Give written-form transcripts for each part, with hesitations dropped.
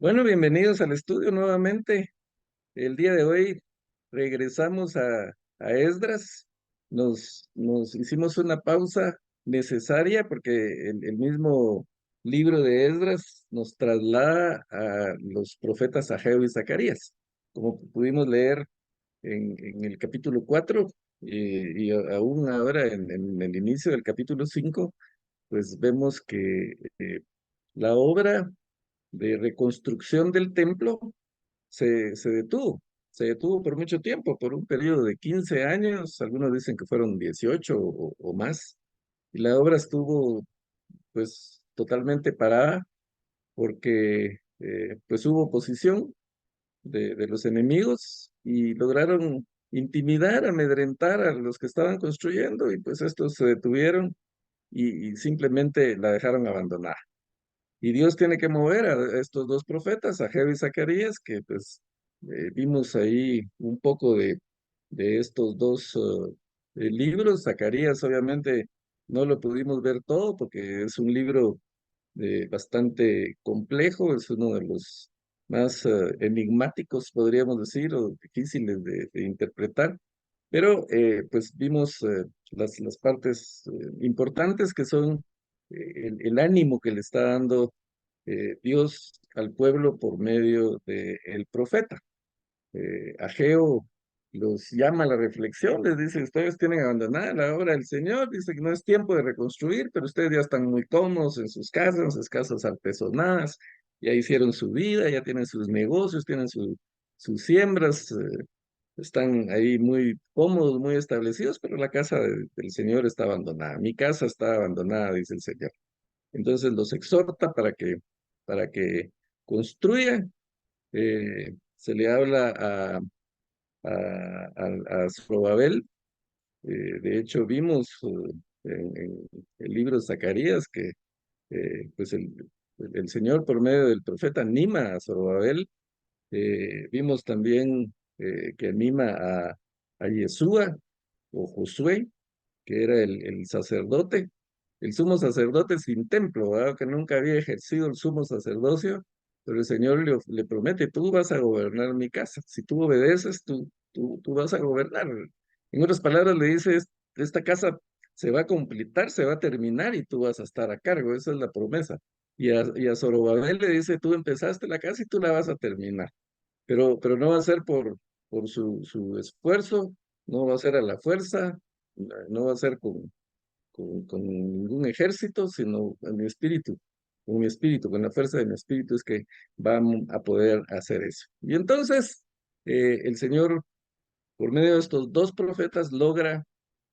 Bueno, bienvenidos al estudio nuevamente. El día de hoy regresamos a Esdras. Nos hicimos una pausa necesaria porque el mismo libro de Esdras nos traslada a los profetas Ageo y Zacarías. Como pudimos leer en el capítulo 4 aún ahora en el inicio del capítulo 5, pues vemos que la obra de reconstrucción del templo se detuvo por mucho tiempo, por un periodo de 15 años, algunos dicen que fueron 18 o más, y la obra estuvo pues totalmente parada porque pues hubo oposición de los enemigos y lograron intimidar, amedrentar a los que estaban construyendo y pues estos se detuvieron y simplemente la dejaron abandonada. Y Dios tiene que mover a estos dos profetas, Ageo y Zacarías, que pues vimos ahí un poco de estos dos libros. Zacarías obviamente no lo pudimos ver todo porque es un libro bastante complejo, es uno de los más enigmáticos, podríamos decir, o difíciles de interpretar. Pero pues vimos las partes importantes que son el ánimo que le está dando Dios al pueblo por medio del profeta. Ageo los llama a la reflexión, les dice, ustedes tienen abandonada la obra del Señor, dice que no es tiempo de reconstruir, pero ustedes ya están muy cómodos en sus casas artesonadas, ya hicieron su vida, ya tienen sus negocios, tienen sus siembras, están ahí muy cómodos, muy establecidos, pero la casa del Señor está abandonada. Mi casa está abandonada, dice el Señor. Entonces los exhorta para que construyan. Se le habla a Zorobabel. De hecho, vimos en el libro de Zacarías que pues el Señor por medio del profeta anima a Zorobabel. Vimos también que anima a Yeshua o Josué, que era el sacerdote, el sumo sacerdote sin templo, ¿verdad? Que nunca había ejercido el sumo sacerdocio, pero el Señor le promete, tú vas a gobernar mi casa, si tú obedeces, tú vas a gobernar. En otras palabras, le dices, esta casa se va a completar, se va a terminar y tú vas a estar a cargo, esa es la promesa. Y a Zorobabel le dice, tú empezaste la casa y tú la vas a terminar, pero no va a ser por su esfuerzo, no va a ser a la fuerza, no va a ser con ningún ejército, sino en mi espíritu, con mi espíritu, con la fuerza de mi espíritu es que vamos a poder hacer eso. Y entonces el Señor, por medio de estos dos profetas, logra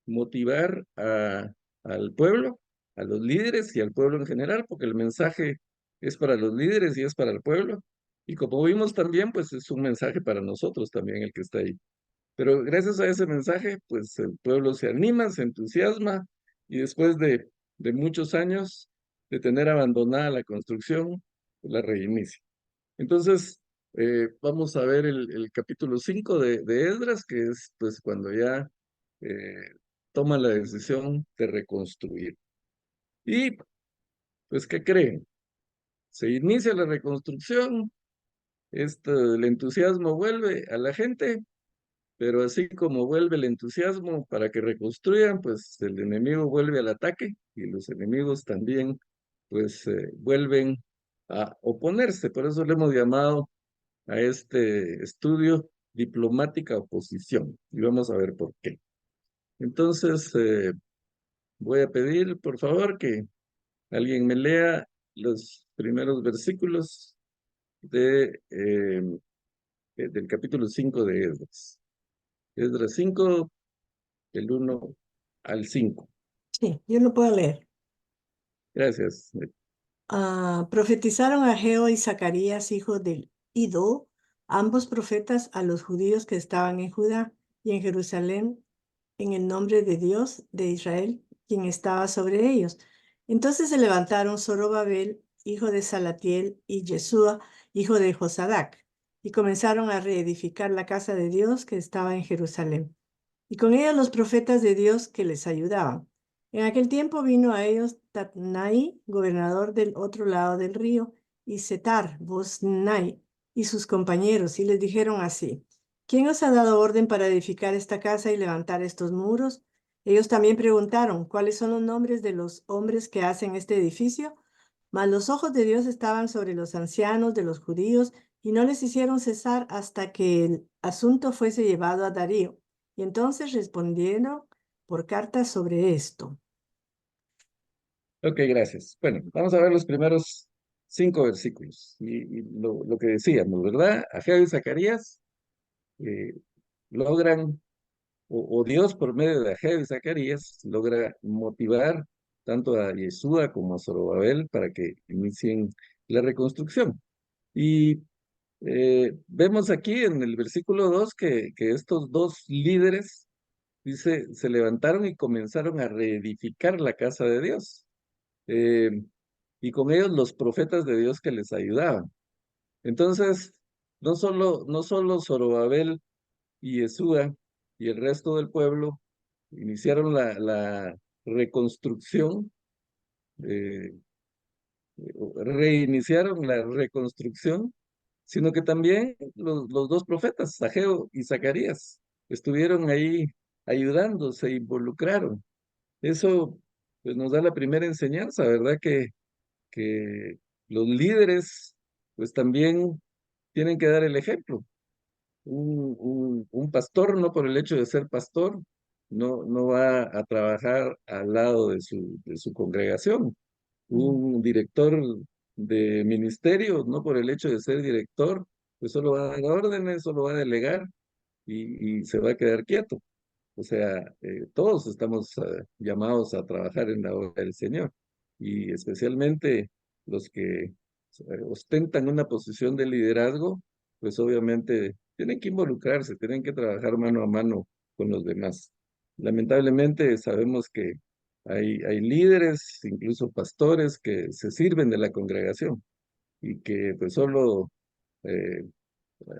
motivar al pueblo, a los líderes y al pueblo en general, porque el mensaje es para los líderes y es para el pueblo. Y como vimos también, pues es un mensaje para nosotros también el que está ahí. Pero gracias a ese mensaje, pues el pueblo se anima, se entusiasma y después de muchos años de tener abandonada la construcción, la reinicia. Entonces, vamos a ver el capítulo 5 de Esdras, que es pues cuando ya eh, toma la decisión de reconstruir. Y pues, ¿qué creen? Se inicia la reconstrucción, el entusiasmo vuelve a la gente. Pero así como vuelve el entusiasmo para que reconstruyan, pues el enemigo vuelve al ataque y los enemigos también, pues vuelven a oponerse. Por eso le hemos llamado a este estudio diplomática oposición. Y vamos a ver por qué. Entonces, voy a pedir, por favor, que alguien me lea los primeros versículos del capítulo 5 de Esdras. Esdras 5 del 1 al 5. Sí, yo lo puedo leer. Gracias. Profetizaron Ageo y Zacarías, hijos del Ido, ambos profetas a los judíos que estaban en Judá y en Jerusalén, en el nombre de Dios de Israel, quien estaba sobre ellos. Entonces se levantaron Zorobabel, hijo de Salatiel, y Yeshua, hijo de Josadac, y comenzaron a reedificar la casa de Dios que estaba en Jerusalén. Y con ellos los profetas de Dios que les ayudaban. En aquel tiempo vino a ellos Tatnai, gobernador del otro lado del río, y Setar, Boznai y sus compañeros, y les dijeron así: ¿Quién os ha dado orden para edificar esta casa y levantar estos muros? Ellos también preguntaron: ¿Cuáles son los nombres de los hombres que hacen este edificio? Mas los ojos de Dios estaban sobre los ancianos de los judíos y no les hicieron cesar hasta que el asunto fuese llevado a Darío. Y entonces respondieron por carta sobre esto. Ok, gracias. Bueno, vamos a ver los primeros 5 versículos. Y lo que decíamos, ¿verdad? Ageo y Zacarías eh, logran, o Dios por medio de Ageo y Zacarías, logra motivar tanto a Yeshua como a Zorobabel para que inicien la reconstrucción. Y vemos aquí en el versículo 2 que estos dos líderes, dice, se levantaron y comenzaron a reedificar la casa de Dios. Eh, y con ellos los profetas de Dios que les ayudaban. Entonces, no solo Zorobabel y Yeshua y el resto del pueblo iniciaron la reconstrucción, eh, reiniciaron la reconstrucción, sino que también los dos profetas, Ageo y Zacarías, estuvieron ahí ayudando, se involucraron. Eso pues, nos da la primera enseñanza, ¿verdad? Que los líderes pues también tienen que dar el ejemplo. Un pastor, no por el hecho de ser pastor, no va a trabajar al lado de su congregación. Un director de ministerio, no por el hecho de ser director, pues solo va a dar órdenes, solo va a delegar y se va a quedar quieto. O sea, todos estamos llamados a trabajar en la obra del Señor y especialmente los que ostentan una posición de liderazgo, pues obviamente tienen que involucrarse, tienen que trabajar mano a mano con los demás. Lamentablemente sabemos que hay líderes, incluso pastores, que se sirven de la congregación y que pues solo eh,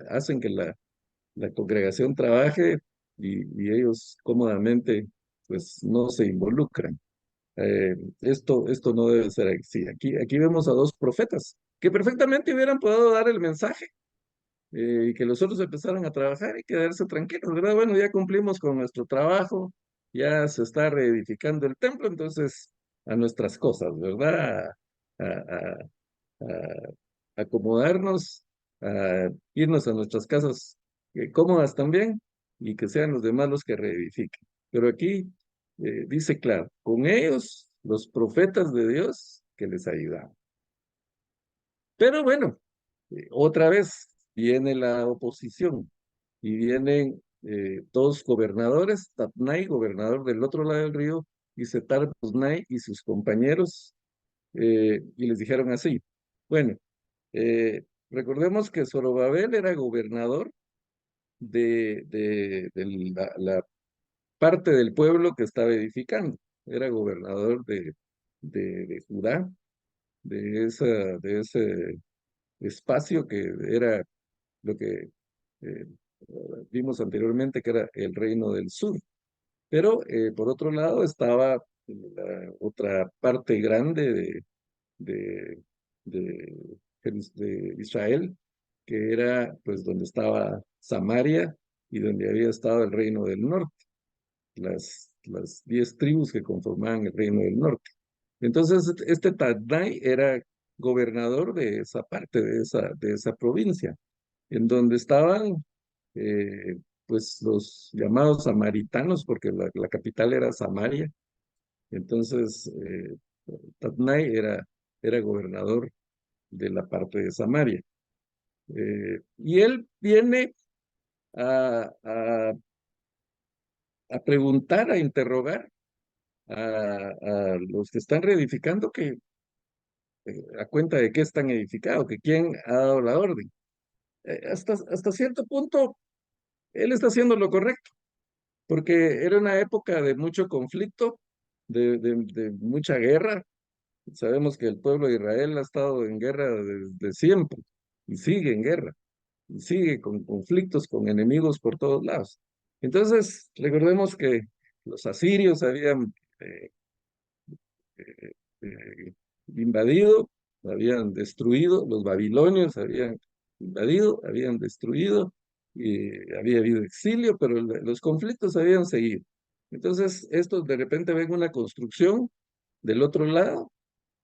hacen que la congregación trabaje y ellos cómodamente pues no se involucran. Esto no debe ser así. Aquí vemos a dos profetas que perfectamente hubieran podido dar el mensaje y que los otros empezaron a trabajar y quedarse tranquilos, ¿verdad? Bueno, ya cumplimos con nuestro trabajo, ya se está reedificando el templo, entonces a nuestras cosas, ¿verdad? A acomodarnos, a irnos a nuestras casas cómodas también y que sean los demás los que reedifiquen. Pero aquí dice claro, con ellos los profetas de Dios que les ayudaban. Pero bueno, otra vez viene la oposición y vienen dos gobernadores, Tatnai, gobernador del otro lado del río, y Setar Boznai y sus compañeros, y les dijeron así, bueno, recordemos que Zorobabel era gobernador de la parte del pueblo que estaba edificando, era gobernador de Judá, de ese espacio que era lo que eh, vimos anteriormente, que era el reino del sur. Pero por otro lado estaba la otra parte grande de, de Israel, que era pues donde estaba Samaria y donde había estado el reino del norte, las 10 tribus que conformaban el reino del norte. Entonces, este Tadnai era gobernador de esa parte, de esa provincia, en donde estaban eh, pues los llamados samaritanos, porque la capital era Samaria. Entonces, Tatnai era gobernador de la parte de Samaria. Y él viene a preguntar, a interrogar a los que están reedificando que a cuenta de qué están edificados, que quién ha dado la orden. Hasta cierto punto, él está haciendo lo correcto, porque era una época de mucho conflicto, de mucha guerra. Sabemos que el pueblo de Israel ha estado en guerra desde siempre y sigue en guerra y sigue con conflictos, con enemigos por todos lados. Entonces, recordemos que los asirios habían eh, invadido habían destruido, los babilonios habían invadido, habían destruido, y había habido exilio, pero los conflictos habían seguido. Entonces, estos de repente ven una construcción del otro lado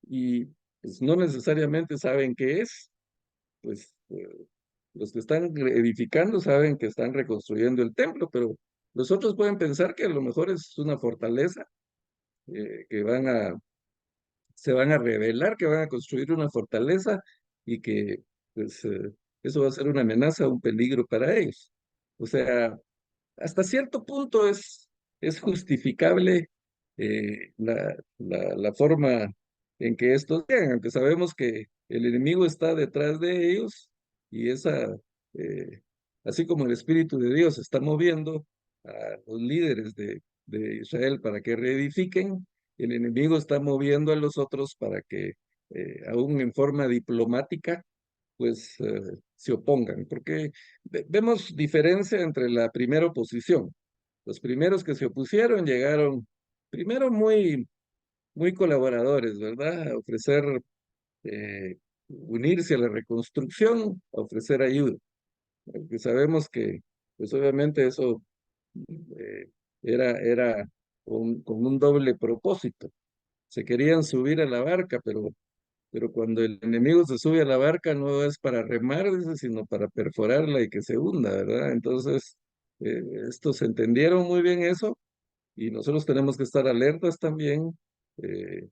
y pues no necesariamente saben qué es, pues los que están edificando saben que están reconstruyendo el templo, pero los otros pueden pensar que a lo mejor es una fortaleza, que se van a rebelar, que van a construir una fortaleza y que pues eso va a ser una amenaza, un peligro para ellos. O sea, hasta cierto punto es justificable la forma en que estos llegan, aunque sabemos que el enemigo está detrás de ellos y eh, así como el Espíritu de Dios está moviendo a los líderes de Israel para que reedifiquen, el enemigo está moviendo a los otros para que, aún en forma diplomática, pues se opongan, porque vemos diferencia entre la primera oposición. Los primeros que se opusieron llegaron primero muy colaboradores, ¿verdad? A ofrecer, unirse a la reconstrucción, a ofrecer ayuda. Porque sabemos que, pues obviamente eso eh, era con un doble propósito. Se querían subir a la barca, pero cuando el enemigo se sube a la barca no es para remar, dice, sino para perforarla y que se hunda, ¿verdad? Entonces, estos entendieron muy bien eso y nosotros tenemos que estar alertas también, eh,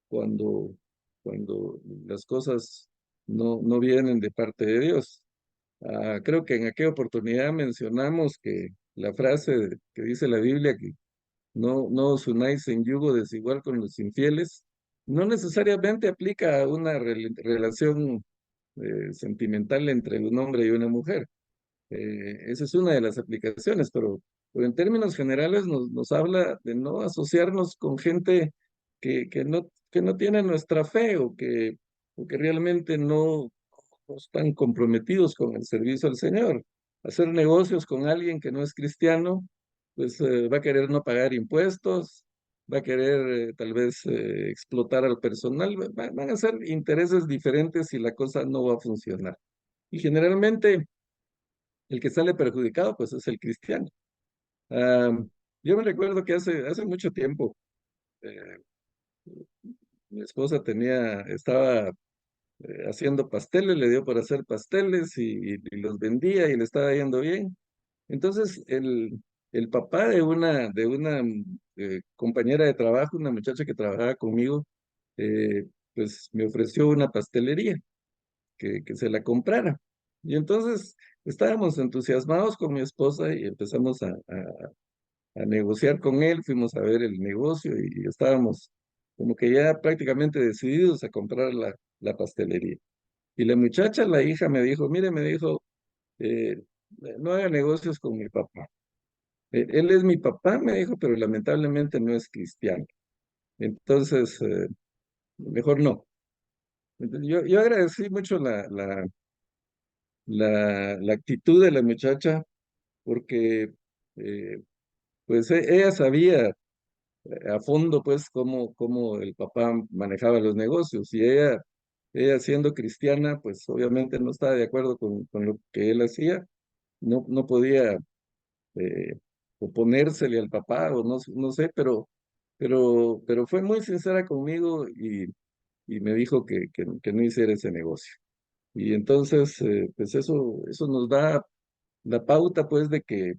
cuando, cuando las cosas no vienen de parte de Dios. Creo que en aquella oportunidad mencionamos que la frase que dice la Biblia, que no os unáis en yugo desigual con los infieles, no necesariamente aplica a una relación sentimental entre un hombre y una mujer. Esa es una de las aplicaciones, pero en términos generales nos habla de no asociarnos con gente que no tiene nuestra fe o que realmente no están comprometidos con el servicio al Señor. Hacer negocios con alguien que no es cristiano, pues va a querer no pagar impuestos, va a querer tal vez explotar al personal, van a ser intereses diferentes y la cosa no va a funcionar. Y generalmente el que sale perjudicado, pues es el cristiano. Ah, yo me recuerdo que hace mucho tiempo, eh, mi esposa estaba haciendo pasteles, le dio para hacer pasteles y los vendía y le estaba yendo bien. Entonces, el papá de una compañera de trabajo, una muchacha que trabajaba conmigo, pues me ofreció una pastelería que se la comprara. Y entonces estábamos entusiasmados con mi esposa y empezamos a negociar con él, fuimos a ver el negocio y estábamos como que ya prácticamente decididos a comprar la pastelería. Y la muchacha, la hija, me dijo, mire, me dijo, eh, no haga negocios con mi papá. Él es mi papá, me dijo, pero lamentablemente no es cristiano. Entonces, mejor no. Entonces, yo agradecí mucho la actitud de la muchacha porque eh, pues ella sabía a fondo pues cómo el papá manejaba los negocios y ella siendo cristiana pues obviamente no estaba de acuerdo con lo que él hacía, no podía eh, oponérsele al papá o no sé, pero fue muy sincera conmigo y me dijo que no hiciera ese negocio. Y entonces pues eso nos da la pauta pues de que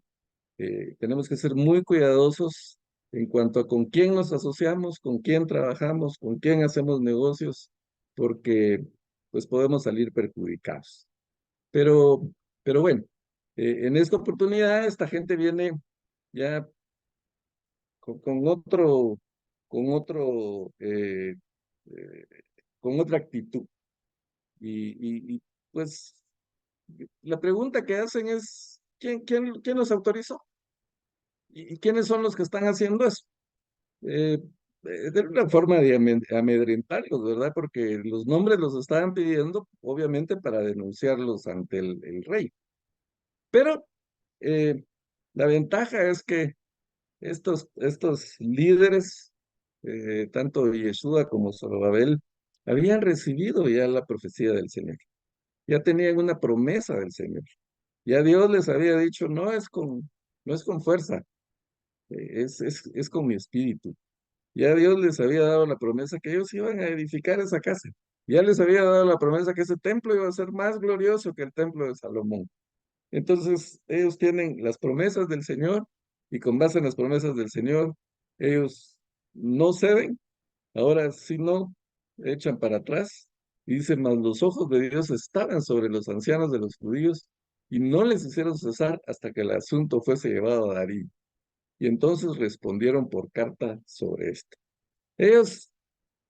tenemos que ser muy cuidadosos en cuanto a con quién nos asociamos, con quién trabajamos, con quién hacemos negocios, porque pues podemos salir perjudicados. Pero, pero bueno, en esta oportunidad esta gente viene ya con con otro, eh, con otra actitud. Y pues la pregunta que hacen es, ¿quién los autorizó? ¿Y quiénes son los que están haciendo eso? eh, de una forma de amedrentarlos, ¿verdad? Porque los nombres los estaban pidiendo, obviamente, para denunciarlos ante el rey. Pero eh, la ventaja es que estos líderes, tanto Yeshua como Zorobabel, habían recibido ya la profecía del Señor, ya tenían una promesa del Señor. Ya Dios les había dicho, no es con fuerza, es con mi espíritu. Ya Dios les había dado la promesa que ellos iban a edificar esa casa. Ya les había dado la promesa que ese templo iba a ser más glorioso que el templo de Salomón. Entonces, ellos tienen las promesas del Señor y con base en las promesas del Señor, ellos no ceden. Ahora, si no, echan para atrás. Y dice, mas los ojos de Dios estaban sobre los ancianos de los judíos y no les hicieron cesar hasta que el asunto fuese llevado a Darío. Y entonces respondieron por carta sobre esto. Ellos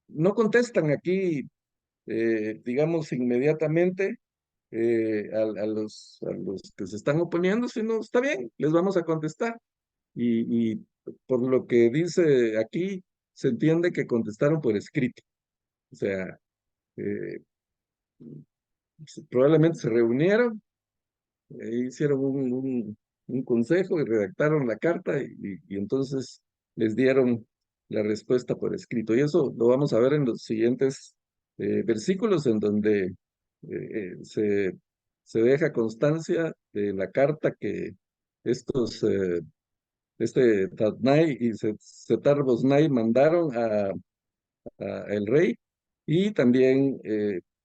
no contestan aquí, digamos, inmediatamente a los que se están oponiendo, sino está bien, les vamos a contestar. Y por lo que dice aquí, se entiende que contestaron por escrito. O sea, eh, probablemente se reunieron, hicieron un consejo y redactaron la carta y entonces les dieron la respuesta por escrito. Y eso lo vamos a ver en los siguientes versículos en donde se deja constancia de la carta que estos, Tatnai y Setar Bosnai mandaron a el rey y también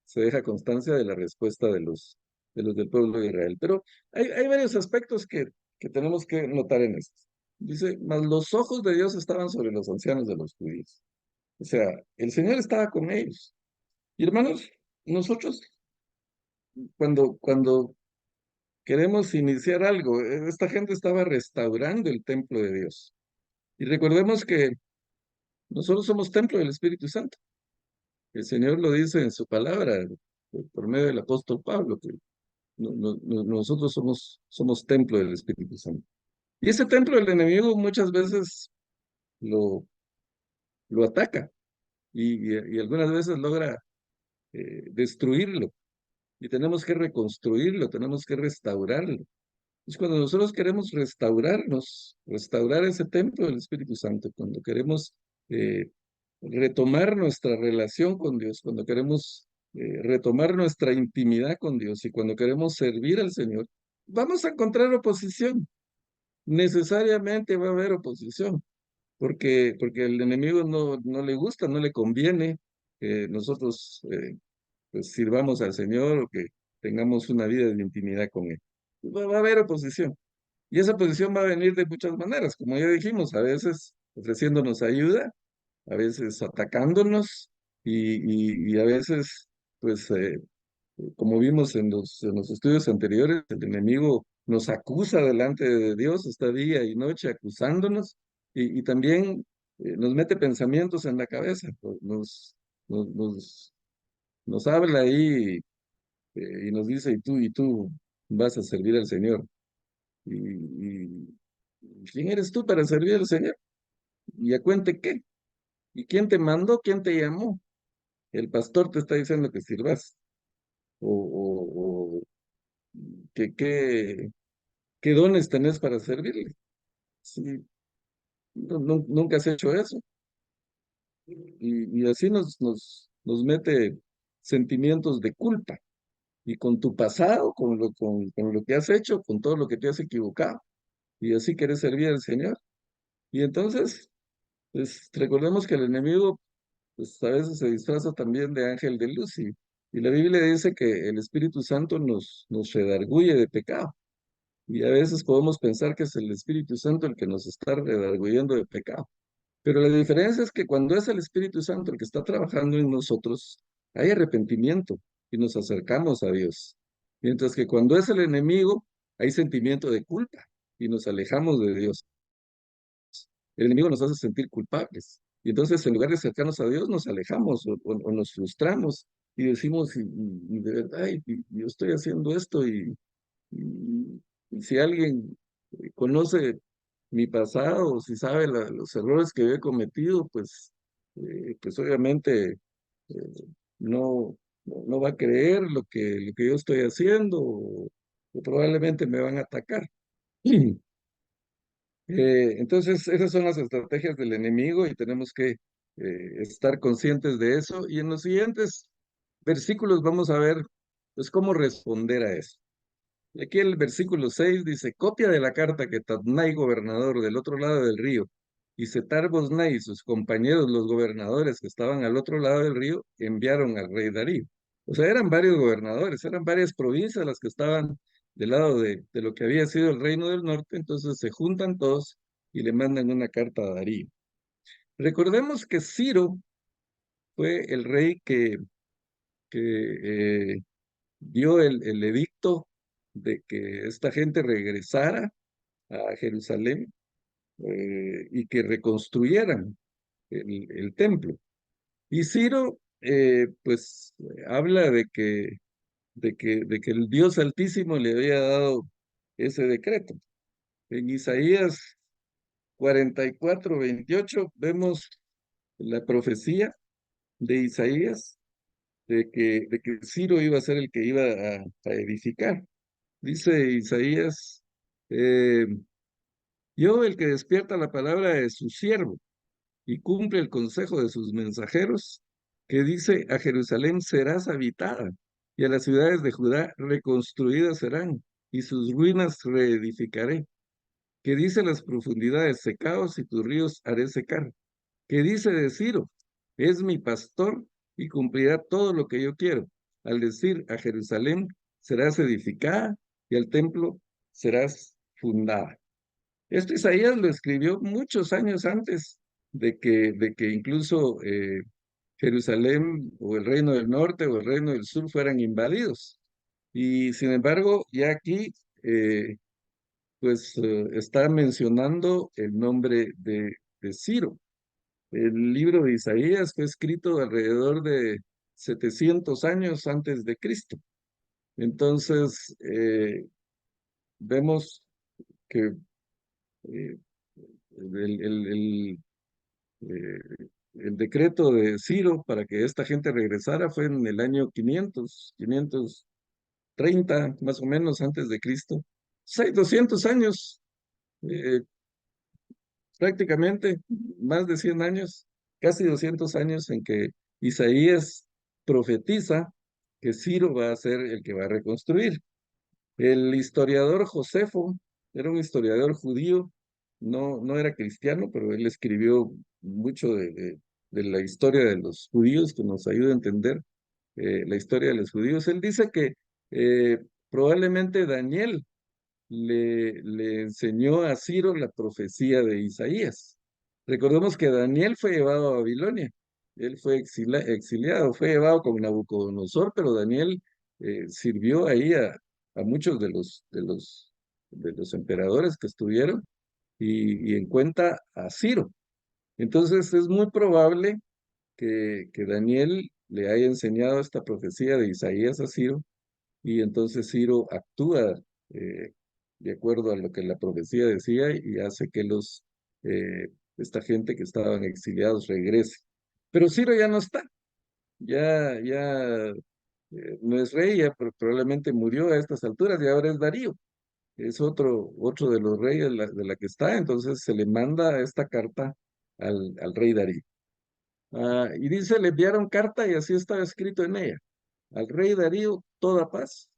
se deja constancia de la respuesta de los del pueblo de Israel. Pero hay varios aspectos que tenemos que notar en esto. Dice, mas los ojos de Dios estaban sobre los ancianos de los judíos. O sea, el Señor estaba con ellos. Y hermanos, nosotros cuando queremos iniciar algo, esta gente estaba restaurando el templo de Dios. Y recordemos que nosotros somos templo del Espíritu Santo. El Señor lo dice en su palabra, por medio del apóstol Pablo, que nosotros somos templo del Espíritu Santo. Y ese templo el enemigo muchas veces lo, lo ataca y algunas veces logra destruirlo. Y tenemos que reconstruirlo, tenemos que restaurarlo. Es cuando nosotros queremos restaurarnos, restaurar ese templo del Espíritu Santo, cuando queremos eh, retomar nuestra relación con Dios, cuando queremos retomar nuestra intimidad con Dios y cuando queremos servir al Señor, vamos a encontrar oposición. Necesariamente va a haber oposición, porque el enemigo no le gusta, no le conviene que nosotros pues, sirvamos al Señor o que tengamos una vida de intimidad con Él. Va a haber oposición. Y esa oposición va a venir de muchas maneras, como ya dijimos, a veces ofreciéndonos ayuda, a veces atacándonos y a veces, pues, como vimos en los estudios anteriores, el enemigo nos acusa delante de Dios, está día y noche acusándonos y también nos mete pensamientos en la cabeza, nos, nos, nos habla ahí y nos dice, y tú vas a servir al Señor. Y ¿quién eres tú para servir al Señor? ¿Y a cuente qué? ¿Y quién te mandó? ¿Quién te llamó? El pastor te está diciendo que sirvas. O que, qué dones tenés para servirle. Sí, nunca has hecho eso. Y así nos mete sentimientos de culpa. Y con tu pasado, con lo que has hecho, con todo lo que te has equivocado. Y así quieres servir al Señor. Y entonces, pues recordemos que el enemigo pues a veces se disfraza también de ángel de luz y la Biblia dice que el Espíritu Santo nos redarguye de pecado y a veces podemos pensar que es el Espíritu Santo el que nos está redarguyendo de pecado, pero la diferencia es que cuando es el Espíritu Santo el que está trabajando en nosotros, hay arrepentimiento y nos acercamos a Dios, mientras que cuando es el enemigo, hay sentimiento de culpa y nos alejamos de Dios. El enemigo nos hace sentir culpables. Y entonces, en lugar de acercarnos a Dios, nos alejamos o nos frustramos y decimos, y de verdad, yo estoy haciendo esto y si alguien conoce mi pasado, o si sabe los errores que he cometido, pues obviamente eh, no va a creer lo que yo estoy haciendo o probablemente me van a atacar. Entonces, esas son las estrategias del enemigo y tenemos que estar conscientes de eso. Y en los siguientes versículos vamos a ver, pues, cómo responder a eso. Y aquí el versículo 6 dice: copia de la carta que Tatnai, gobernador del otro lado del río, y Setar-Bosnai y sus compañeros, los gobernadores que estaban al otro lado del río, enviaron al rey Darío. O sea, eran varios gobernadores, eran varias provincias las que estaban del lado de lo que había sido el reino del norte, entonces se juntan todos y le mandan una carta a Darío. Recordemos que Ciro fue el rey que dio el edicto de que esta gente regresara a Jerusalén, y que reconstruyeran el templo. Y Ciro, pues, habla de que el Dios Altísimo le había dado ese decreto. En Isaías 44:28 vemos la profecía de Isaías de que Ciro iba a ser el que iba a edificar. Dice Isaías: eh, yo, el que despierta la palabra de su siervo y cumple el consejo de sus mensajeros, que dice: a Jerusalén serás habitada, y a las ciudades de Judá reconstruidas serán, y sus ruinas reedificaré. Que dice: las profundidades secaos, y tus ríos haré secar. Que dice de Ciro: es mi pastor, y cumplirá todo lo que yo quiero. Al decir: a Jerusalén serás edificada, y al templo serás fundada. Esto Isaías lo escribió muchos años antes de que incluso Jerusalén o el reino del norte o el reino del sur fueran invadidos. Y sin embargo, ya aquí, pues, está mencionando el nombre de Ciro. El libro de Isaías fue escrito alrededor de 700 años antes de Cristo. Entonces, vemos que eh, el, el- el, eh, el decreto de Ciro para que esta gente regresara fue en el año 530 más o menos antes de Cristo. Hay 200 años, eh, prácticamente más de 100 años, casi 200 años en que Isaías profetiza que Ciro va a ser el que va a reconstruir. El historiador Josefo era un historiador judío, no era cristiano, pero él escribió mucho de la historia de los judíos que nos ayuda a entender la historia de los judíos. Él dice que probablemente Daniel le enseñó a Ciro la profecía de Isaías. Recordemos que Daniel fue llevado a Babilonia, él fue exiliado, fue llevado con Nabucodonosor, pero Daniel sirvió ahí a muchos de los emperadores que estuvieron y en cuenta a Ciro. Entonces es muy probable que Daniel le haya enseñado esta profecía de Isaías a Ciro, y entonces Ciro actúa eh, de acuerdo a lo que la profecía decía y hace que esta gente que estaban exiliados regrese. Pero Ciro ya no está, ya no es rey, ya probablemente murió a estas alturas y ahora es Darío. Es otro de los reyes de la que está, entonces se le manda esta carta al rey Darío. Y dice: le enviaron carta y así estaba escrito en ella: al rey Darío, toda paz.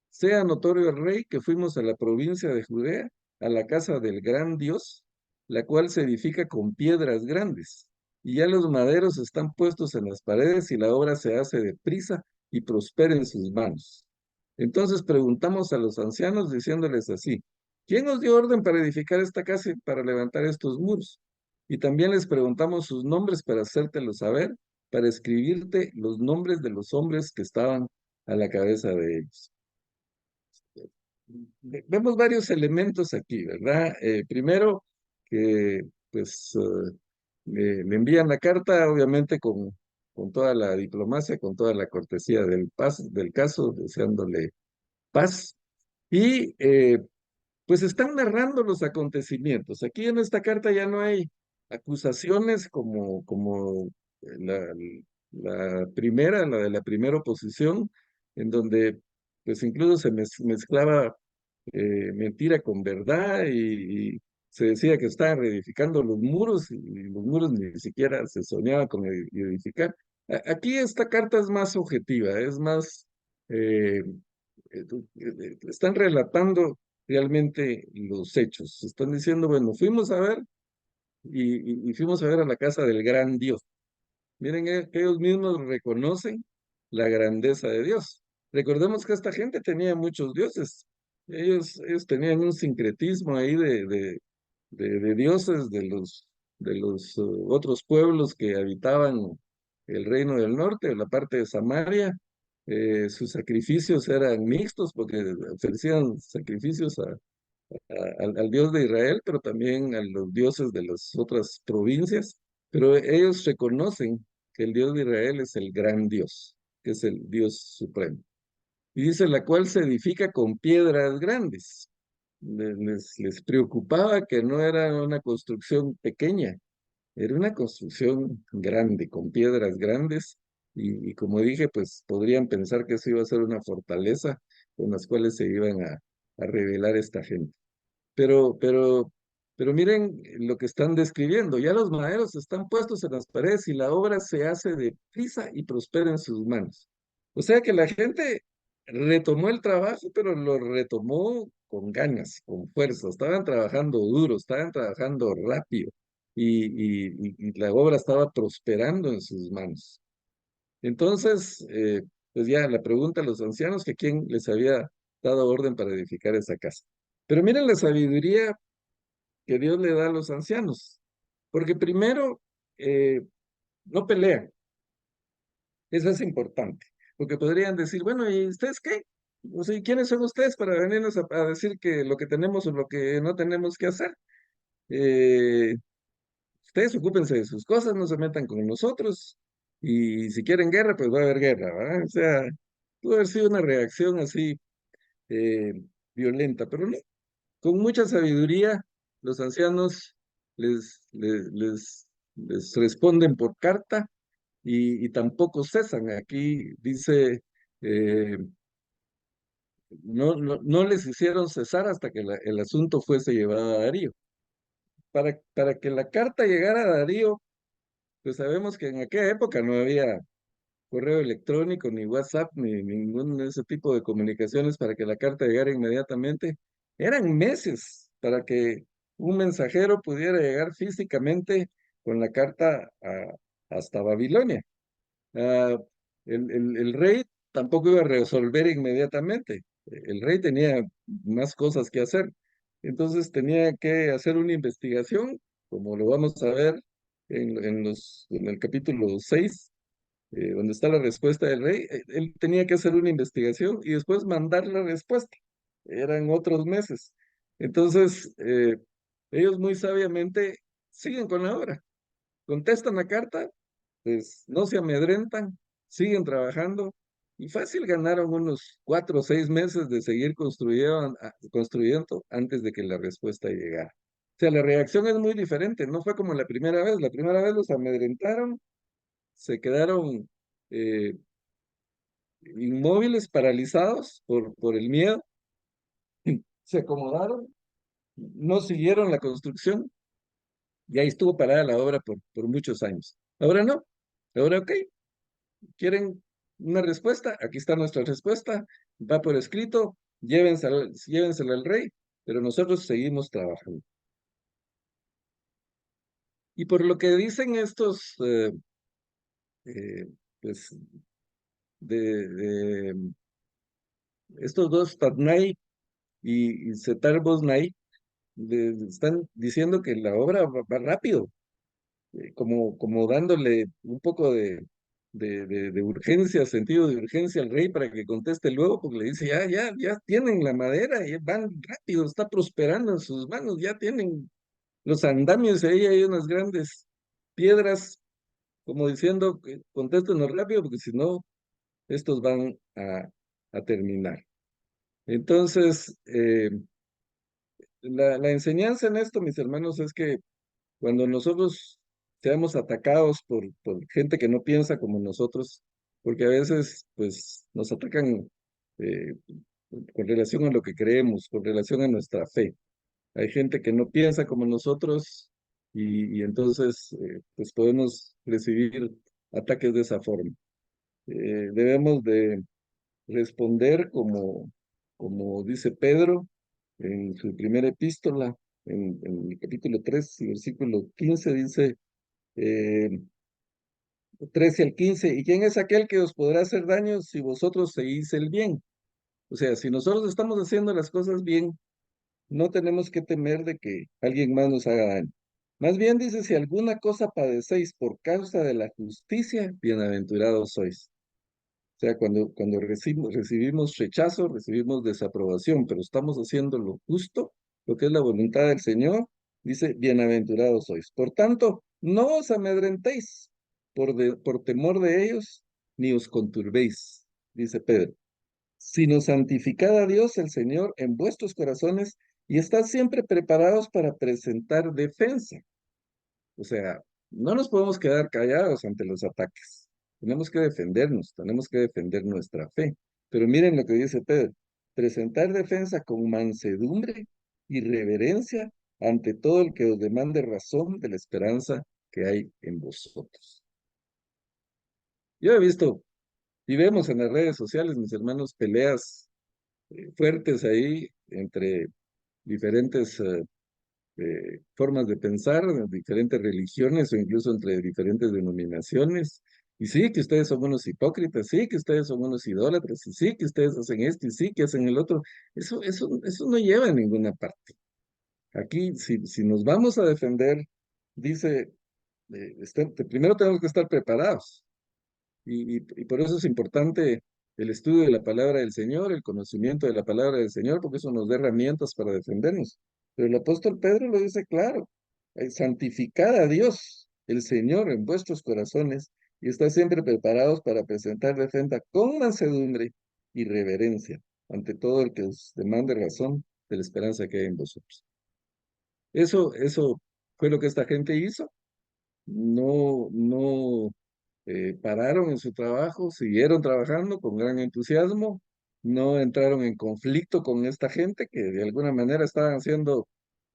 Sea notorio el rey que fuimos a la provincia de Judea, a la casa del gran Dios, la cual se edifica con piedras grandes, y ya los maderos están puestos en las paredes y la obra se hace deprisa y prospera en sus manos. Entonces preguntamos a los ancianos diciéndoles así: ¿quién os dio orden para edificar esta casa y para levantar estos muros? Y también les preguntamos sus nombres para hacértelo saber, para escribirte los nombres de los hombres que estaban a la cabeza de ellos. Vemos varios elementos aquí, ¿verdad? Primero, que pues le envían la carta, obviamente con toda la diplomacia, con toda la cortesía del caso, deseándole paz. Y pues están narrando los acontecimientos. Aquí en esta carta ya no hay acusaciones como la, la primera, la de la primera oposición, en donde pues incluso se mezclaba mentira con verdad y se decía que estaban reedificando los muros y los muros ni siquiera se soñaba con edificar. Aquí esta carta es más objetiva, es más, eh, están relatando realmente los hechos. Están diciendo, bueno, fuimos a ver y fuimos a ver a la casa del gran Dios. Miren, que ellos mismos reconocen la grandeza de Dios. Recordemos que esta gente tenía muchos dioses. Ellos tenían un sincretismo ahí de dioses de los otros pueblos que habitaban el reino del norte, la parte de Samaria. Sus sacrificios eran mixtos porque ofrecían sacrificios al Dios de Israel, pero también a los dioses de las otras provincias. Pero ellos reconocen que el Dios de Israel es el gran Dios, que es el Dios supremo. Y dice, la cual se edifica con piedras grandes. Les preocupaba que no era una construcción pequeña, era una construcción grande, con piedras grandes. Y como dije, pues podrían pensar que eso iba a ser una fortaleza con las cuales se iban a rebelar esta gente. Pero, pero, pero miren lo que están describiendo. Ya los maderos están puestos en las paredes y la obra se hace deprisa y prospera en sus manos. O sea que la gente retomó el trabajo, pero lo retomó con ganas, con fuerza. Estaban trabajando duro, estaban trabajando rápido y la obra estaba prosperando en sus manos. Entonces, pues ya la pregunta a los ancianos que quién les había dado orden para edificar esa casa. Pero miren la sabiduría que Dios le da a los ancianos, porque primero no pelean, eso es importante, porque podrían decir, bueno, ¿y ustedes qué? O sea, ¿y quiénes son ustedes para venirnos a decir que lo que tenemos o lo que no tenemos que hacer? Eh, Ustedes ocúpense de sus cosas, no se metan con nosotros, y si quieren guerra, pues va a haber guerra, ¿verdad? O sea, pudo haber sido una reacción así eh, violenta, pero no, con mucha sabiduría, los ancianos les responden por carta y tampoco cesan. Aquí dice, eh, no les hicieron cesar hasta que el asunto fuese llevado a Darío. Para que la carta llegara a Darío, pues sabemos que en aquella época no había correo electrónico, ni WhatsApp, ni ningún de ese tipo de comunicaciones para que la carta llegara inmediatamente. Eran meses para que un mensajero pudiera llegar físicamente con la carta hasta Babilonia. Ah, el rey tampoco iba a resolver inmediatamente. El rey tenía más cosas que hacer. Entonces tenía que hacer una investigación, como lo vamos a ver en el capítulo 6 donde está la respuesta del rey, él tenía que hacer una investigación y después mandar la respuesta. Eran otros meses. Entonces, ellos muy sabiamente siguen con la obra. Contestan la carta, pues no se amedrentan, siguen trabajando y fácil ganaron unos 4 o 6 meses de seguir construyendo antes de que la respuesta llegara. O sea, la reacción es muy diferente, no fue como la primera vez. La primera vez los amedrentaron, se quedaron eh, inmóviles, paralizados por el miedo, se acomodaron, no siguieron la construcción y ahí estuvo parada la obra por muchos años. Ahora no, ahora ok, quieren una respuesta, aquí está nuestra respuesta, va por escrito, llévensela al rey, pero nosotros seguimos trabajando. Y por lo que dicen estos, eh, pues, de estos dos, Tatnai y Setar Bosnai, están diciendo que la obra va rápido, como dándole un poco de urgencia, sentido de urgencia al rey para que conteste luego, porque le dice, ya tienen la madera, ya van rápido, está prosperando en sus manos, ya tienen los andamios ahí, hay unas grandes piedras, como diciendo, contéstenos rápido, porque si no, estos van a terminar. Entonces, la enseñanza en esto, mis hermanos, es que cuando nosotros seamos atacados por gente que no piensa como nosotros, porque a veces pues nos atacan eh, con relación a lo que creemos, con relación a nuestra fe. hay gente que no piensa como nosotros y entonces pues podemos recibir ataques de esa forma. Debemos de responder como dice Pedro en su primera epístola, en el capítulo 3 y versículo 15, dice eh, 13 al 15, ¿y quién es aquel que os podrá hacer daño si vosotros seguís el bien? O sea, si nosotros estamos haciendo las cosas bien, no tenemos que temer de que alguien más nos haga daño. Más bien dice, si alguna cosa padecéis por causa de la justicia, bienaventurados sois. O sea, cuando recibimos rechazo, recibimos desaprobación, pero estamos haciendo lo justo, lo que es la voluntad del Señor, dice, bienaventurados sois. Por tanto, no os amedrentéis por temor de ellos, ni os conturbéis, dice Pedro, sino santificad a Dios el Señor en vuestros corazones y estad siempre preparados para presentar defensa. O sea, no nos podemos quedar callados ante los ataques. Tenemos que defendernos, tenemos que defender nuestra fe. Pero miren lo que dice Pedro, presentar defensa con mansedumbre y reverencia ante todo el que os demande razón de la esperanza que hay en vosotros. Yo he visto y vemos en las redes sociales, mis hermanos, peleas fuertes ahí entre diferentes formas de pensar, de diferentes religiones o incluso entre diferentes denominaciones. Y sí, que ustedes son unos hipócritas, sí, que ustedes son unos idólatras, y sí, que ustedes hacen esto, y sí, que hacen el otro. Eso no lleva a ninguna parte. Aquí, si nos vamos a defender, dice, primero tenemos que estar preparados. Y por eso es importante el estudio de la palabra del Señor, el conocimiento de la palabra del Señor, porque eso nos da herramientas para defendernos. Pero el apóstol Pedro lo dice claro, santificad a Dios, el Señor, en vuestros corazones, y está siempre preparados para presentar defensa con mansedumbre y reverencia ante todo el que os demande razón de la esperanza que hay en vosotros. Eso fue lo que esta gente hizo. No pararon en su trabajo, siguieron trabajando con gran entusiasmo, no entraron en conflicto con esta gente que de alguna manera estaban siendo,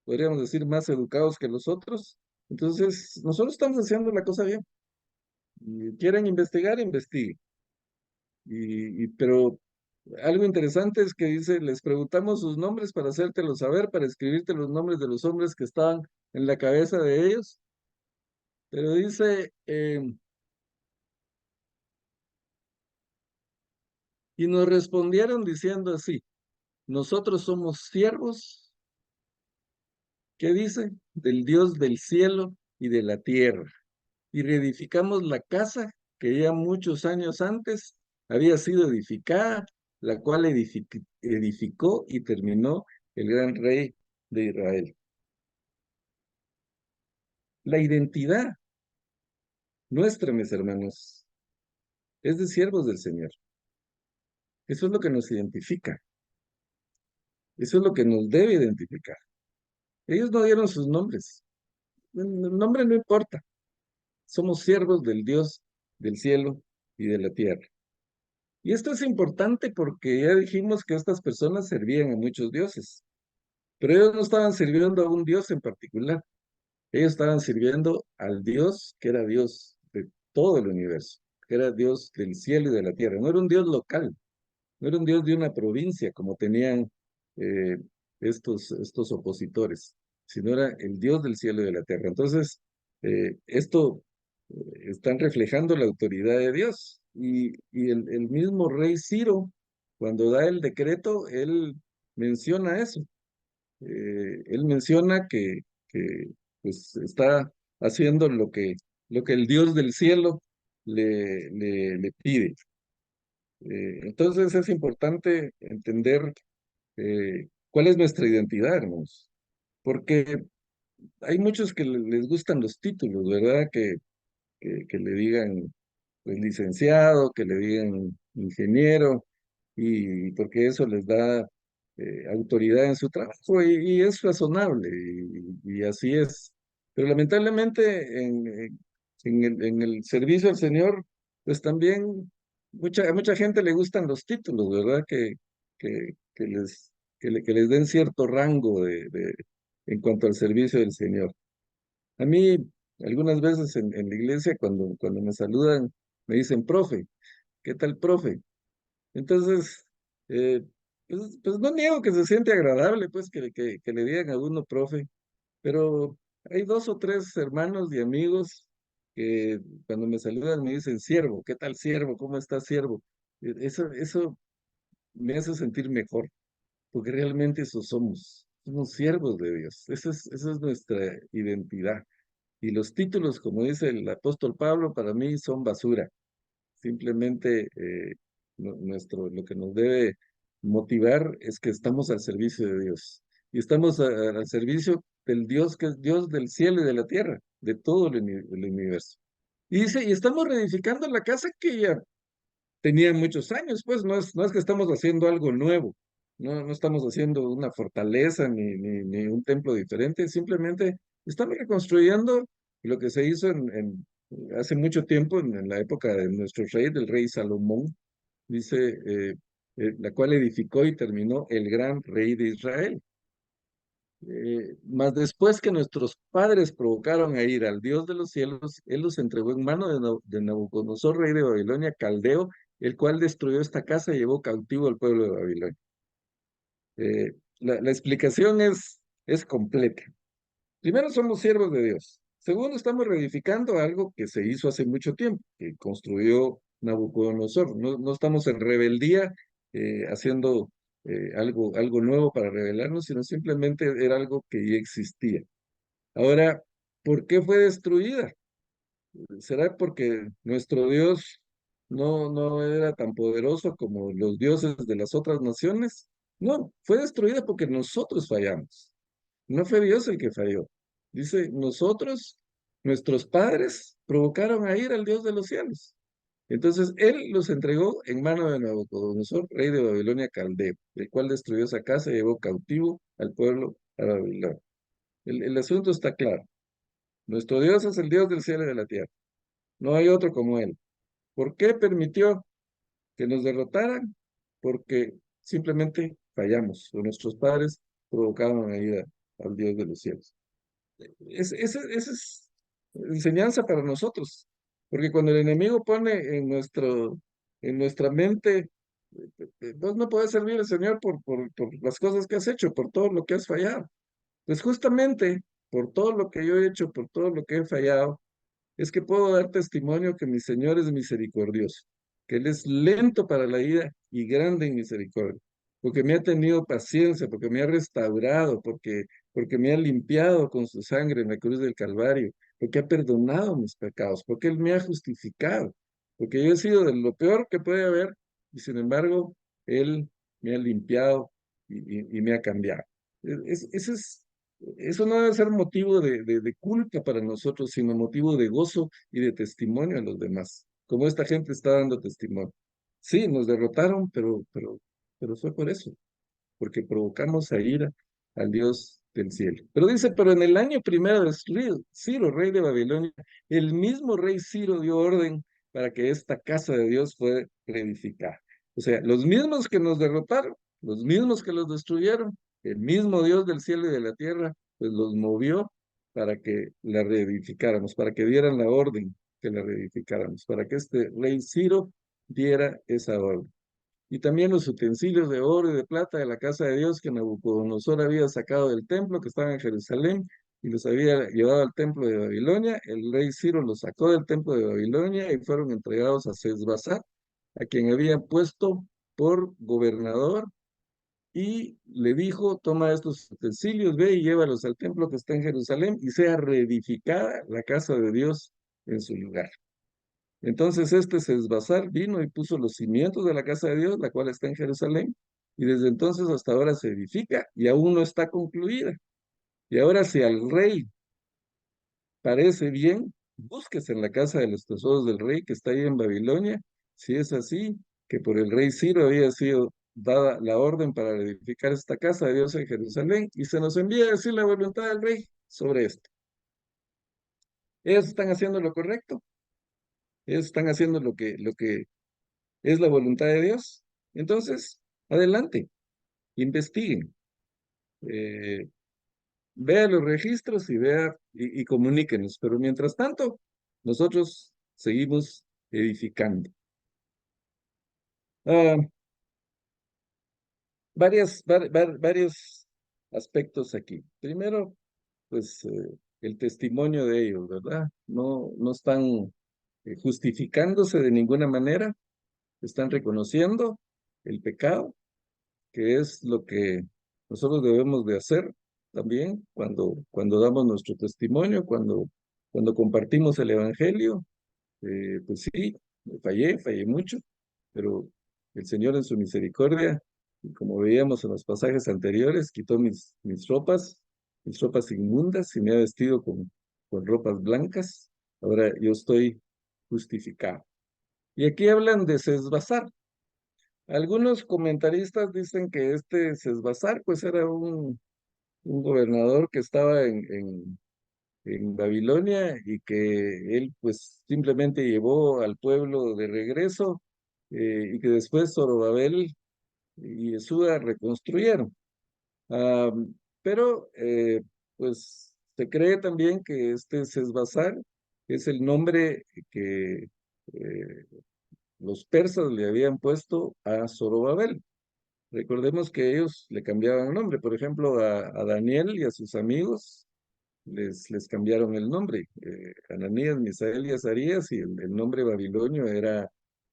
podríamos decir, más educados que los otros. Entonces, nosotros estamos haciendo la cosa bien. Y quieren investigar, investiguen. Pero algo interesante es que dice, les preguntamos sus nombres para hacértelo saber, para escribirte los nombres de los hombres que estaban en la cabeza de ellos. Pero dice, y nos respondieron diciendo así, nosotros somos siervos, ¿qué dice? Del Dios del cielo y de la tierra. Y reedificamos la casa que ya muchos años antes había sido edificada, la cual edificó y terminó el gran rey de Israel. La identidad nuestra, mis hermanos, es de siervos del Señor. Eso es lo que nos identifica. Eso es lo que nos debe identificar. Ellos no dieron sus nombres. El nombre no importa. Somos siervos del Dios del cielo y de la tierra. Y esto es importante porque ya dijimos que estas personas servían a muchos dioses, pero ellos no estaban sirviendo a un dios en particular. Ellos estaban sirviendo al Dios que era Dios de todo el universo, que era Dios del cielo y de la tierra. No era un Dios local, no era un Dios de una provincia como tenían eh, estos opositores, sino era el Dios del cielo y de la tierra. Entonces, esto están reflejando la autoridad de Dios. Y el mismo rey Ciro, cuando da el decreto, él menciona eso. Él menciona que pues, está haciendo lo que el Dios del cielo le pide. Entonces es importante entender cuál es nuestra identidad, hermanos, porque hay muchos que les gustan los títulos, ¿verdad? Que le digan pues, licenciado, que le digan ingeniero, y porque eso les da autoridad en su trabajo y es razonable y así es. Pero lamentablemente en el servicio al Señor, pues también a mucha gente le gustan los títulos, ¿verdad? Que les den cierto rango en cuanto al servicio del Señor. A mí, algunas veces en la iglesia, cuando me saludan, me dicen, profe, ¿qué tal, profe? Entonces, eh, pues no niego que se siente agradable, pues, que le digan a uno, profe, pero hay dos o tres hermanos y amigos que cuando me saludan me dicen, siervo, ¿qué tal, siervo? ¿Cómo está, siervo? Eso me hace sentir mejor, porque realmente eso somos siervos de Dios. Esa es nuestra identidad. Y los títulos, como dice el apóstol Pablo, para mí son basura. Simplemente lo que nos debe motivar es que estamos al servicio de Dios. Y estamos al servicio del Dios que es Dios del cielo y de la tierra, de todo el universo. Y dice, y estamos reedificando la casa que ya tenía muchos años, pues no es que estamos haciendo algo nuevo, no estamos haciendo una fortaleza ni un templo diferente, simplemente estamos reconstruyendo lo que se hizo hace mucho tiempo, en la época de nuestro rey, del rey Salomón, dice, la cual edificó y terminó el gran rey de Israel. Mas después que nuestros padres provocaron a ir al Dios de los cielos, él los entregó en mano de Nabucodonosor, rey de Babilonia, caldeo, el cual destruyó esta casa y llevó cautivo al pueblo de Babilonia. La explicación es completa. Primero, somos siervos de Dios. Segundo, estamos reedificando algo que se hizo hace mucho tiempo, que construyó Nabucodonosor. No estamos en rebeldía haciendo algo nuevo para rebelarnos, sino simplemente era algo que ya existía. Ahora, ¿por qué fue destruida? ¿Será porque nuestro Dios no era tan poderoso como los dioses de las otras naciones? No, fue destruida porque nosotros fallamos. No fue Dios el que falló. Dice, nosotros, nuestros padres, provocaron a ir al Dios de los cielos. Entonces, él los entregó en mano de Nabucodonosor, rey de Babilonia Caldeo, el cual destruyó esa casa y llevó cautivo al pueblo a Babilonia. El asunto está claro. Nuestro Dios es el Dios del cielo y de la tierra. No hay otro como él. ¿Por qué permitió que nos derrotaran? Porque simplemente fallamos, o nuestros padres provocaron a ir al Dios de los cielos. Esa es enseñanza para nosotros, porque cuando el enemigo pone en nuestra mente, vos no puedes servir al Señor por las cosas que has hecho, por todo lo que has fallado. Pues justamente por todo lo que yo he hecho, por todo lo que he fallado, es que puedo dar testimonio que mi Señor es misericordioso, que Él es lento para la ira y grande en misericordia, porque me ha tenido paciencia, porque me ha restaurado, porque me ha limpiado con su sangre en la cruz del Calvario, porque ha perdonado mis pecados, porque Él me ha justificado, porque yo he sido de lo peor que puede haber y sin embargo Él me ha limpiado y me ha cambiado. Ese es eso no debe ser motivo de culpa para nosotros, sino motivo de gozo y de testimonio a los demás, como esta gente está dando testimonio. Sí, nos derrotaron, pero fue por eso, porque provocamos a ira al Dios del cielo. Pero dice, pero en el año primero de Ciro, rey de Babilonia, el mismo rey Ciro dio orden para que esta casa de Dios fuera reedificada. O sea, los mismos que nos derrotaron, los mismos que los destruyeron, el mismo Dios del cielo y de la tierra, pues los movió para que la reedificáramos, para que dieran la orden que la reedificáramos, para que este rey Ciro diera esa orden y también los utensilios de oro y de plata de la casa de Dios que Nabucodonosor había sacado del templo que estaba en Jerusalén y los había llevado al templo de Babilonia. El rey Ciro los sacó del templo de Babilonia y fueron entregados a Sesbazar, a quien había puesto por gobernador, y le dijo, toma estos utensilios, ve y llévalos al templo que está en Jerusalén y sea reedificada la casa de Dios en su lugar. Entonces este Sesbazar vino y puso los cimientos de la casa de Dios, la cual está en Jerusalén, y desde entonces hasta ahora se edifica y aún no está concluida. Y ahora si al rey parece bien, búsquese en la casa de los tesoros del rey que está ahí en Babilonia, si es así, que por el rey Ciro había sido dada la orden para edificar esta casa de Dios en Jerusalén, y se nos envía a decir la voluntad del rey sobre esto. Ellos están haciendo lo correcto, ellos están haciendo lo que es la voluntad de Dios. Entonces, adelante, investiguen. Eh, vea los registros y vea y comuníquenos. Pero mientras tanto, nosotros seguimos edificando. Ah, varios aspectos aquí. Primero, pues el testimonio de ellos, ¿verdad? No están justificándose de ninguna manera, están reconociendo el pecado, que es lo que nosotros debemos de hacer también cuando damos nuestro testimonio, cuando compartimos el Evangelio. Pues sí, fallé mucho, pero el Señor en su misericordia, y como veíamos en los pasajes anteriores, quitó mis ropas inmundas y me ha vestido con ropas blancas. Ahora yo estoy justificado. Y aquí hablan de Sesbazar. Algunos comentaristas dicen que este Sesbazar pues era un gobernador que estaba en Babilonia y que él pues simplemente llevó al pueblo de regreso, y que después Zorobabel y Yeshua reconstruyeron. Ah, pero pues se cree también que este Sesbazar es el nombre que eh, los persas le habían puesto a Zorobabel. Recordemos que ellos le cambiaban el nombre, por ejemplo, a Daniel y a sus amigos les cambiaron el nombre. Ananías, Misael y Azarías, y el nombre babilonio era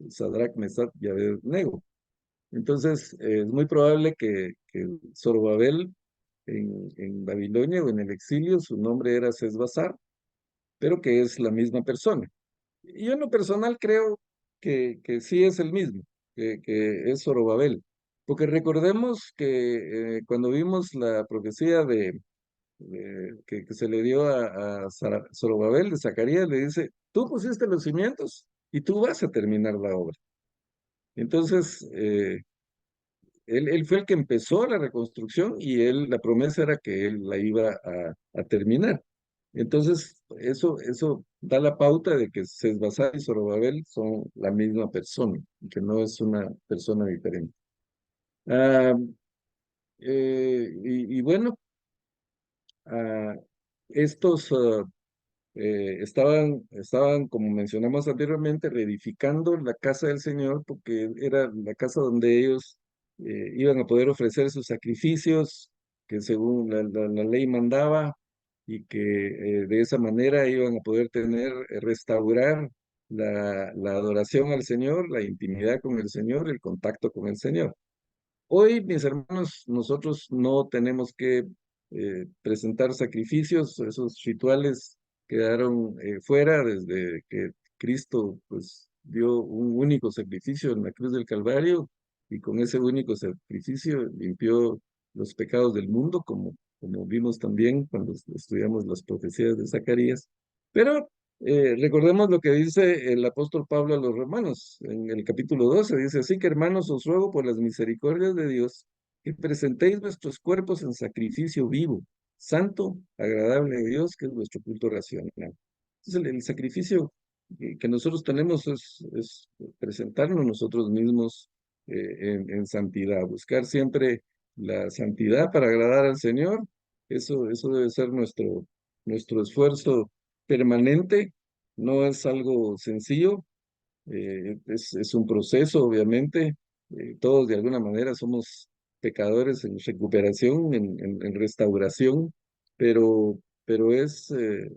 Sadrach, Mesach y Abednego. Entonces, es muy probable que Zorobabel en Babilonia o en el exilio, su nombre era Sesbazar, pero que es la misma persona. Y yo en lo personal creo que sí es el mismo, que es Zorobabel. Porque recordemos que cuando vimos la profecía que se le dio a Zorobabel de Zacarías, le dice, tú pusiste los cimientos y tú vas a terminar la obra. Entonces, él fue el que empezó la reconstrucción y la promesa era que él la iba a terminar. Entonces, eso da la pauta de que Sesbazar y Zorobabel son la misma persona, y que no es una persona diferente. Ah, y bueno, ah, estos estaban, como mencionamos anteriormente, reedificando la casa del Señor porque era la casa donde ellos iban a poder ofrecer sus sacrificios que según la ley mandaba, y que de esa manera iban a poder restaurar la adoración al Señor, la intimidad con el Señor, el contacto con el Señor. Hoy, mis hermanos, nosotros no tenemos que presentar sacrificios. Esos rituales quedaron fuera desde que Cristo pues dio un único sacrificio en la cruz del Calvario, y con ese único sacrificio limpió los pecados del mundo, como vimos también cuando estudiamos las profecías de Zacarías. Pero recordemos lo que dice el apóstol Pablo a los romanos en el capítulo 12. Dice, así que hermanos, os ruego por las misericordias de Dios que presentéis vuestros cuerpos en sacrificio vivo, santo, agradable a Dios, que es vuestro culto racional. Entonces el sacrificio que nosotros tenemos es presentarnos nosotros mismos en santidad, buscar siempre la santidad para agradar al Señor. Eso debe ser nuestro esfuerzo permanente. No es algo sencillo, es un proceso, obviamente. Todos de alguna manera somos pecadores en recuperación, en restauración, pero ese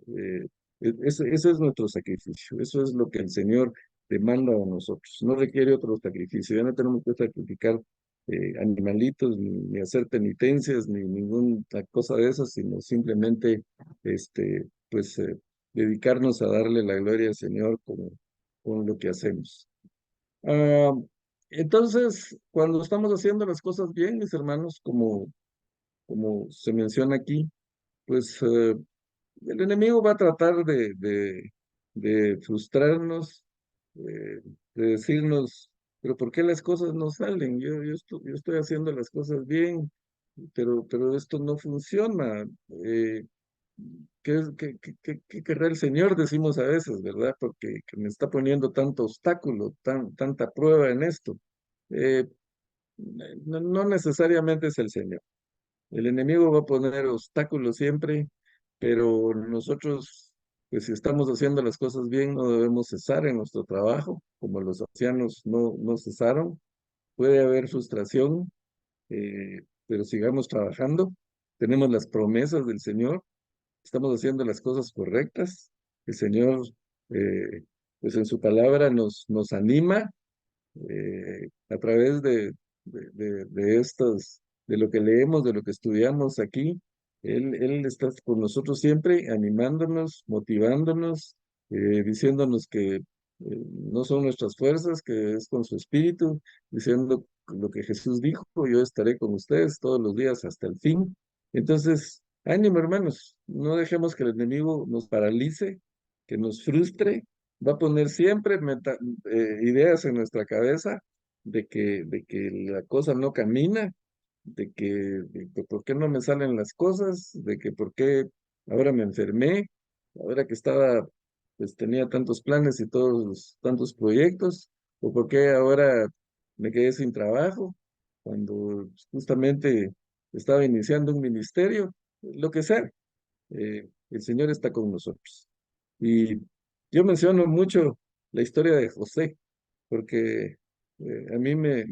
es nuestro sacrificio. Eso es lo que el Señor demanda a nosotros. No requiere otro sacrificio. Ya no tenemos que sacrificar animalitos, ni hacer penitencias, ni ninguna cosa de esas, sino simplemente pues, dedicarnos a darle la gloria al Señor con lo que hacemos. Ah, entonces, cuando estamos haciendo las cosas bien, mis hermanos, como se menciona aquí, pues el enemigo va a tratar de frustrarnos, eh, de decirnos, pero ¿por qué las cosas no salen? Yo estoy haciendo las cosas bien, pero esto no funciona. ¿Qué querrá el Señor? Decimos a veces, ¿verdad? Porque que me está poniendo tanto obstáculo, tanta prueba en esto. Eh, no necesariamente es el Señor. El enemigo va a poner obstáculos siempre, pero nosotros, pues si estamos haciendo las cosas bien, no debemos cesar en nuestro trabajo, como los ancianos no cesaron. Puede haber frustración, pero sigamos trabajando. Tenemos las promesas del Señor, estamos haciendo las cosas correctas. El Señor, eh, pues en su palabra nos anima a través de estos, de lo que leemos, de lo que estudiamos aquí. Él está con nosotros siempre, animándonos, motivándonos, diciéndonos que no son nuestras fuerzas, que es con su espíritu, diciendo lo que Jesús dijo, yo estaré con ustedes todos los días hasta el fin. Entonces, ánimo, hermanos, no dejemos que el enemigo nos paralice, que nos frustre, va a poner siempre ideas en nuestra cabeza de que la cosa no camina, de por qué no me salen las cosas, de que por qué ahora me enfermé, ahora que estaba, pues tenía tantos planes y tantos proyectos, o por qué ahora me quedé sin trabajo, cuando justamente estaba iniciando un ministerio, lo que sea, el Señor está con nosotros. Y yo menciono mucho la historia de José, porque a mí me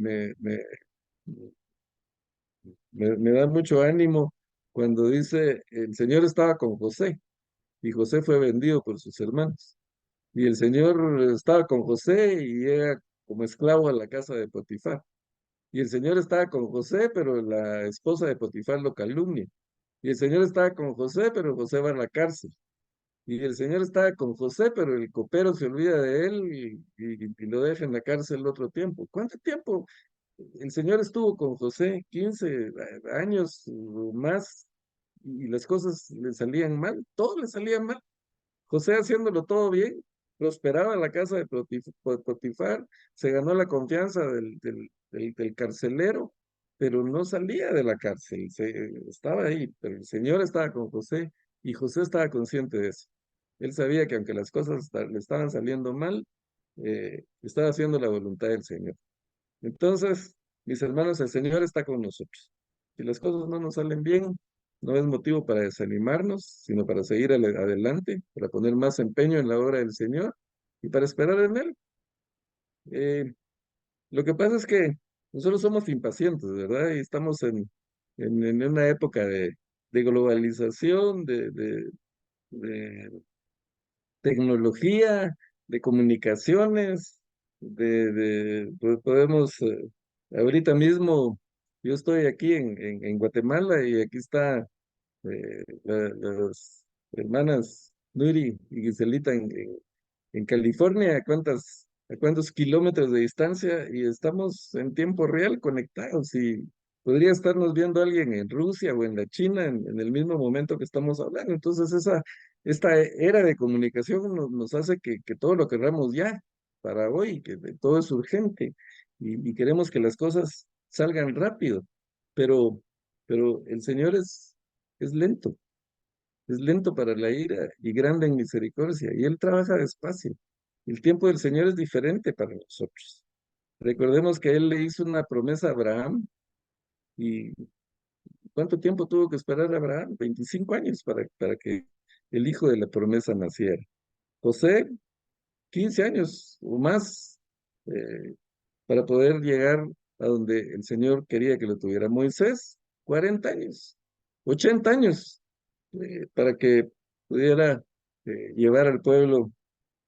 da mucho ánimo cuando dice, el Señor estaba con José y José fue vendido por sus hermanos. Y el Señor estaba con José y era como esclavo a la casa de Potifar. Y el Señor estaba con José, pero la esposa de Potifar lo calumnia. Y el Señor estaba con José, pero José va a la cárcel. Y el Señor estaba con José, pero el copero se olvida de él y lo deja en la cárcel otro tiempo. ¿Cuánto tiempo el Señor estuvo con José? 15 años o más, y las cosas le salían mal, todo le salía mal. José haciéndolo todo bien, prosperaba en la casa de Potifar, se ganó la confianza del carcelero, pero no salía de la cárcel, estaba ahí, pero el Señor estaba con José y José estaba consciente de eso. Él sabía que aunque las cosas le estaban saliendo mal, estaba haciendo la voluntad del Señor. Entonces, mis hermanos, el Señor está con nosotros. Si las cosas no nos salen bien, no es motivo para desanimarnos, sino para seguir adelante, para poner más empeño en la obra del Señor y para esperar en Él. Eh, lo que pasa es que nosotros somos impacientes, ¿verdad? Y estamos en una época de globalización, de tecnología, de comunicaciones, pues podemos, ahorita mismo, yo estoy aquí en Guatemala y aquí está las hermanas Nuri y Giselita en California, a cuántos kilómetros de distancia y estamos en tiempo real conectados y podría estarnos viendo alguien en Rusia o en la China en el mismo momento que estamos hablando. Entonces, esta era de comunicación nos hace que todo lo queramos ya, para hoy, que todo es urgente y queremos que las cosas salgan rápido, pero, pero el Señor es lento para la ira y grande en misericordia, y Él trabaja despacio. El tiempo del Señor es diferente para nosotros. Recordemos que Él le hizo una promesa a Abraham, y ¿cuánto tiempo tuvo que esperar a Abraham? 25 años para que el hijo de la promesa naciera. José, 15 años o más eh, para poder llegar a donde el Señor quería que lo tuviera. Moisés, 40 años, 80 años para que pudiera llevar al pueblo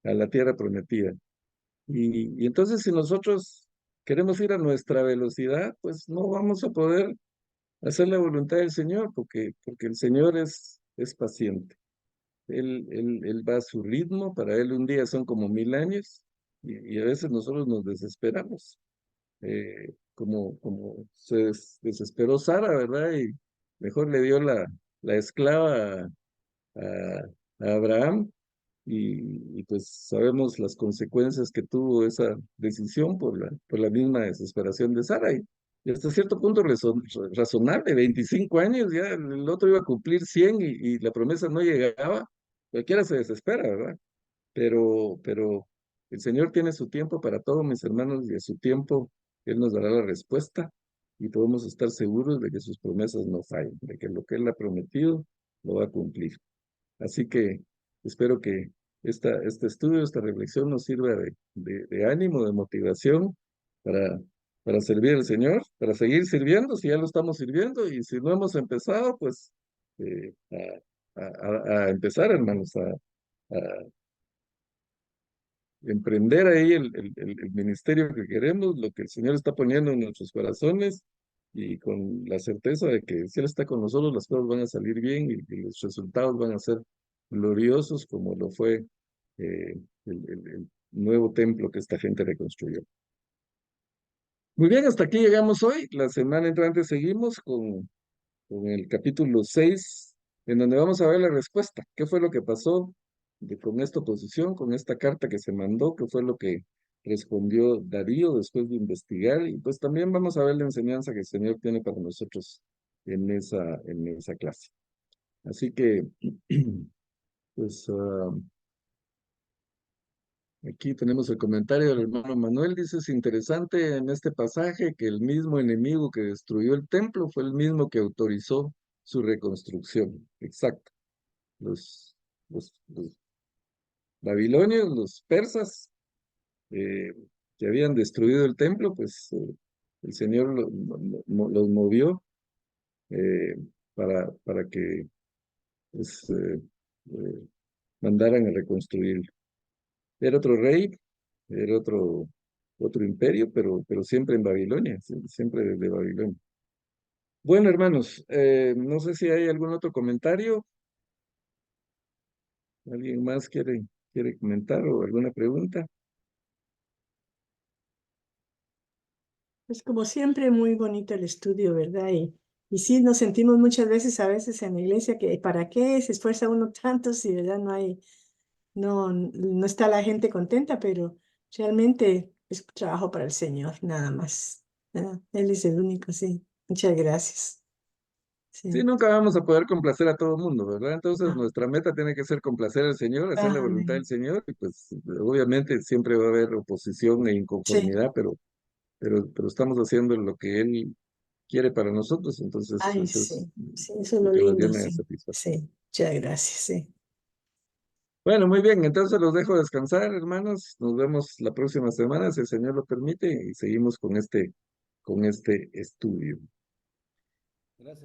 a la tierra prometida. Y entonces si nosotros queremos ir a nuestra velocidad, pues no vamos a poder hacer la voluntad del Señor, porque el Señor es paciente. Él va a su ritmo, para Él un día son como 1000 años, y a veces nosotros nos desesperamos, como desesperó Sara, ¿verdad? Y mejor le dio la esclava a Abraham y pues sabemos las consecuencias que tuvo esa decisión por la misma desesperación de Sara. Y hasta cierto punto razonable, 25 años, ya el otro iba a cumplir 100 y la promesa no llegaba, cualquiera se desespera, ¿verdad? Pero el Señor tiene su tiempo para todo, mis hermanos, y a su tiempo Él nos dará la respuesta. y podemos estar seguros de que sus promesas no fallan, de que lo que Él ha prometido lo va a cumplir. Así que espero que este estudio, esta reflexión nos sirva de ánimo, de motivación para, para servir al Señor, para seguir sirviendo, si ya lo estamos sirviendo, y si no hemos empezado, pues a empezar, hermanos, a emprender ahí el ministerio que queremos, lo que el Señor está poniendo en nuestros corazones, y con la certeza de que si Él está con nosotros, las cosas van a salir bien y los resultados van a ser gloriosos como lo fue el nuevo templo que esta gente reconstruyó. Muy bien, hasta aquí llegamos hoy. La semana entrante seguimos con el capítulo 6, en donde vamos a ver la respuesta. ¿Qué fue lo que pasó con esta oposición, con esta carta que se mandó? ¿Qué fue lo que respondió Darío después de investigar? Y pues también vamos a ver la enseñanza que el Señor tiene para nosotros en esa clase. Así que, pues aquí tenemos el comentario del hermano Manuel. Dice, es interesante en este pasaje que el mismo enemigo que destruyó el templo fue el mismo que autorizó su reconstrucción. Exacto. Los babilonios, los persas, eh, que habían destruido el templo, pues el Señor los movió eh, para que pues, mandaran a reconstruir. Era otro rey, era otro imperio, pero siempre en Babilonia, siempre desde Babilonia. Bueno, hermanos, no sé si hay algún otro comentario. ¿Alguien más quiere comentar o alguna pregunta? Pues como siempre, muy bonito el estudio, ¿verdad? Y sí, nos sentimos muchas veces, a veces en la iglesia, que ¿para qué se esfuerza uno tanto si, ¿verdad? No está la gente contenta, pero realmente es trabajo para el Señor, nada más, ¿verdad? Él es el único, sí. Muchas gracias. Sí, Sí. nunca vamos a poder complacer a todo el mundo, ¿verdad? Entonces Ah, nuestra meta tiene que ser complacer al Señor, hacer la voluntad del amén. Señor, y pues obviamente siempre va a haber oposición e Sí. inconformidad, pero estamos haciendo lo que Él quiere para nosotros, entonces Ay, eso es sí. Sí, eso es lo lo que nos lindo, llena de sí. satisfacción. Sí. Muchas gracias, sí. Bueno, muy bien, entonces los dejo descansar, hermanos. Nos vemos la próxima semana, si el Señor lo permite, y seguimos con este estudio. Gracias.